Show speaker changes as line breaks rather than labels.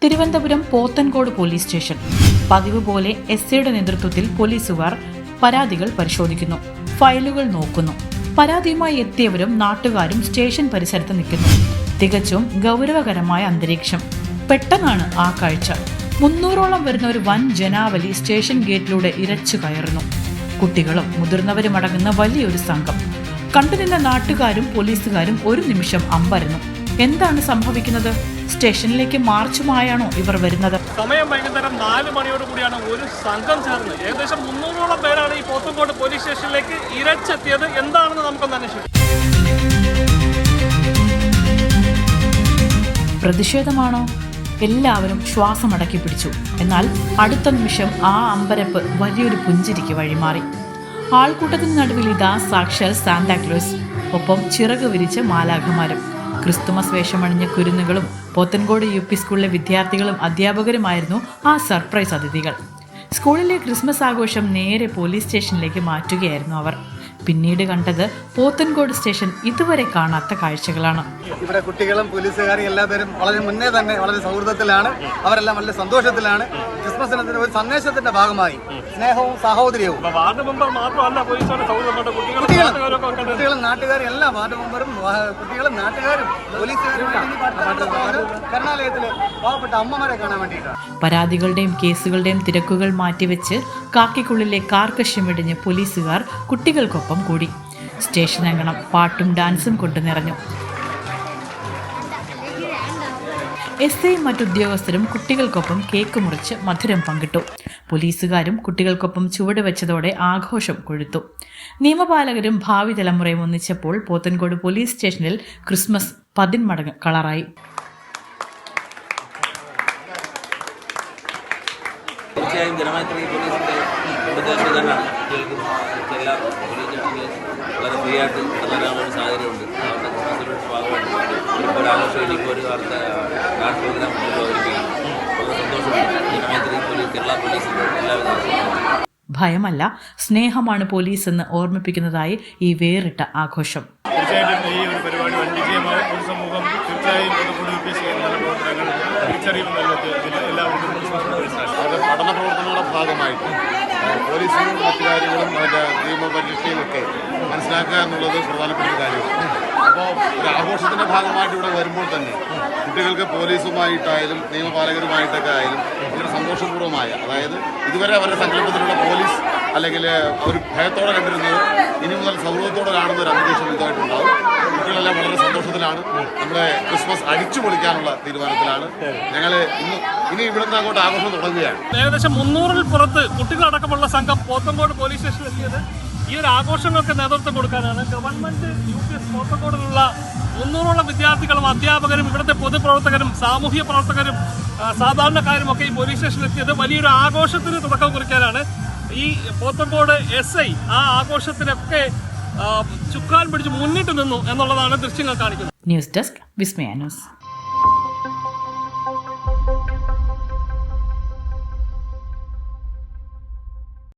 Thiruvananthapuram Pothencode police station. പതിവ് പോലെ എസ്ഐയുടെ നേതൃത്വത്തിൽ പോലീസുകാർ പരാതികൾ പരിശോധിക്കുന്നു, ഫയലുകൾ നോക്കുന്നു. പരാതിയുമായി എത്തിയവരും നാട്ടുകാരും സ്റ്റേഷൻ പരിസരത്ത് നിൽക്കുന്നു. തികച്ചും ഗൗരവകരമായ അന്തരീക്ഷം. പെട്ടെന്നാണ് ആ കാഴ്ച. 300ഓളം വരുന്ന ഒരു വൻ ജനാവലി സ്റ്റേഷൻ ഗേറ്റിലൂടെ ഇരച്ചു കയറുന്നു. കുട്ടികളും മുതിർന്നവരും അടങ്ങുന്ന വലിയൊരു സംഘം. കണ്ടുനിന്ന നാട്ടുകാരും പോലീസുകാരും ഒരു നിമിഷം അമ്പരന്നു. എന്താണ് സംഭവിക്കുന്നത്? സ്റ്റേഷനിലേക്ക് മാർച്ചുമായാണോ ഇവർ വരുന്നത്?
സമയം വൈകുന്നേരം 4 മണിയോടുകൂടിയാണ് ഒരു സംഘം ചേർന്ന് ഏകദേശം 300ഓളം പേരാണ് ഈ പോത്തൻകോട് പോലീസ് സ്റ്റേഷനിലേക്ക് ഇരച്ചെത്തിയത്. എന്താണെന്ന് നമുക്കൊന്ന് അന്വേഷിക്കാം.
പ്രതിഷേധമാണോ? എല്ലാവരും ശ്വാസമടക്കി പിടിച്ചു. എന്നാൽ അടുത്ത നിമിഷം ആ അമ്പരപ്പ് വലിയൊരു പുഞ്ചിരിക്ക് വഴിമാറി. ആൾക്കൂട്ടത്തിന് നടുവിൽ ഇതാ സാക്ഷാൽ സാന്താക്ലോസ്, ഒപ്പം ചിറക് വിരിച്ച മാലാഖമാരും. ക്രിസ്തുമസ് വേഷമണിഞ്ഞ കുരുന്നുകളും പോത്തൻകോട് UP സ്കൂളിലെ വിദ്യാർത്ഥികളും അധ്യാപകരുമായിരുന്നു ആ സർപ്രൈസ് അതിഥികൾ. സ്കൂളിലെ ക്രിസ്മസ് ആഘോഷം നേരെ പോലീസ് സ്റ്റേഷനിലേക്ക് മാറ്റുകയായിരുന്നു അവർ. പിന്നീട് കണ്ടത് പോത്തൻകോട് സ്റ്റേഷൻ ഇതുവരെ കാണാത്ത കാഴ്ചകളാണ്.
ഇവിടെ കുട്ടികളും പോലീസുകാരും എല്ലാവരും വളരെ മുന്നേ തന്നെ വളരെ സൗഹൃദത്തിലാണ്. അവരെല്ലാം വളരെ സന്തോഷത്തിലാണ്. ക്രിസ്മസ് ദിനത്തിന് ഒരു സന്ദേശത്തിന്റെ ഭാഗമായി സ്നേഹവും സാഹോദര്യവും കുട്ടികളും നാട്ടുകാരും എല്ലാ വാർഡ് മെമ്പറും കുട്ടികളും നാട്ടുകാരും പോലീസുകാരും കരുണാലയത്തില് പാവപ്പെട്ട അമ്മമാരെ കാണാൻ വേണ്ടിയിട്ടാണ്.
പരാതികളുടെയും കേസുകളുടെയും തിരക്കുകൾ മാറ്റിവെച്ച് കാക്കിക്കുള്ളിലെ കാർക്കശ്യമിടിഞ്ഞ് പോലീസുകാർ കുട്ടികൾക്കൊപ്പം കൂടി. സ്റ്റേഷൻ അങ്കണം പാട്ടും ഡാൻസും കൊണ്ട് നിറഞ്ഞു. എസ്ഐയും മറ്റുദ്യോഗസ്ഥരും കുട്ടികൾക്കൊപ്പം കേക്ക് മുറിച്ച് മധുരം പങ്കിട്ടു. പോലീസുകാരും കുട്ടികൾക്കൊപ്പം ചുവട് വെച്ചതോടെ ആഘോഷം കൊഴുത്തു. നിയമപാലകരും ഭാവി തലമുറയും ഒന്നിച്ചപ്പോൾ പോത്തൻകോട് പോലീസ് സ്റ്റേഷനിൽ ക്രിസ്മസ് 10 മടങ്ങ് കളറായി.
തീർച്ചയായും ജനമൈത്രി പോലീസിൻ്റെ ഉപദേശകനാണ്. എല്ലാ പോലീസ് വളരെ ഫ്രീ ആയിട്ട് കടന്നുവരാനുള്ള സാഹചര്യമുണ്ട്. അവരുടെ ക്രിസ്മസിൻ്റെ ഭാഗമായിട്ട് ഒരു ആഘോഷം എനിക്ക് ഒരു വാർത്ത ഡാൻസ് പ്രോഗ്രാം അവതരിപ്പിക്കും. വളരെ സന്തോഷമുണ്ട്. ജനമൈത്രി പോലീസ്, കേരള പോലീസിൻ്റെ എല്ലാവിധ
ഭയമല്ല, സ്നേഹമാണ് പോലീസ് എന്ന് ഓർമ്മിപ്പിക്കുന്നതായി ഈ വേറിട്ട ആഘോഷം.
തീർച്ചയായിട്ടും ഈ ഒരു പരിപാടി വൻ വിജയമായി പൊതുസമൂഹം തീർച്ചയായും
അത് പഠന പ്രവർത്തനങ്ങളുടെ ഭാഗമായിട്ട് പോലീസിനും മറ്റു കാര്യങ്ങളും അതിൻ്റെ നിയമപരീക്ഷയും ഒക്കെ മനസ്സിലാക്കുക എന്നുള്ളത് പ്രധാനപ്പെട്ട ഒരു കാര്യമാണ്. അപ്പോൾ ഒരു ആഘോഷത്തിൻ്റെ ഭാഗമായിട്ട് ഇവിടെ വരുമ്പോൾ തന്നെ കുട്ടികൾക്ക് പോലീസുമായിട്ടായാലും നിയമപാലകരുമായിട്ടൊക്കെ ആയാലും വളരെ സന്തോഷപൂർവ്വമായ, അതായത് ഇതുവരെ അവരുടെ സങ്കല്പത്തിലുള്ള പോലീസ് അല്ലെങ്കിൽ അവർ ഭയത്തോടെ കണ്ടിരുന്നത് ഇനി മുതൽ സൗഹൃദത്തോടെ കാണുന്ന ഒരു അന്തരീക്ഷം ഇതായിട്ടുണ്ടാവും. കുട്ടികളെല്ലാം വളരെ സന്തോഷത്തിലാണ്. നമ്മുടെ ക്രിസ്മസ് അടിച്ചു പൊളിക്കാനുള്ള തീരുമാനത്തിലാണ് ഞങ്ങൾ. ഇനി ഇവിടുന്ന് അങ്ങോട്ട് ആഘോഷം തുടങ്ങുകയാണ്.
ഏകദേശം 300-ൽ പുറത്ത് കുട്ടികളടക്കമുള്ള സംഘം പോത്തൻകോട് പോലീസ് സ്റ്റേഷനിൽ എത്തിയത് ഈ ഒരു ആഘോഷങ്ങൾക്ക് നേതൃത്വം കൊടുക്കാനാണ്. ഗവൺമെന്റ് UPS പോത്തൻകോടിലുള്ള 300ഓളം വിദ്യാർത്ഥികളും അധ്യാപകരും ഇവിടുത്തെ പൊതുപ്രവർത്തകരും സാമൂഹ്യ പ്രവർത്തകരും സാധാരണക്കാരും ഒക്കെ ഈ പോലീസ് സ്റ്റേഷനിൽ എത്തിയത് വലിയൊരു ആഘോഷത്തിന് തുടക്കം കുറിക്കാനാണ്. ഈ പോത്തൻകോട് SI ആ ആഘോഷത്തിനൊക്കെ ചുക്കാൻ പിടിച്ച് മുന്നിട്ട് നിന്നു എന്നുള്ളതാണ് ദൃശ്യങ്ങൾ കാണിക്കുന്നത്.
ന്യൂസ് ഡെസ്ക് വിസ്മയ ന്യൂസ്.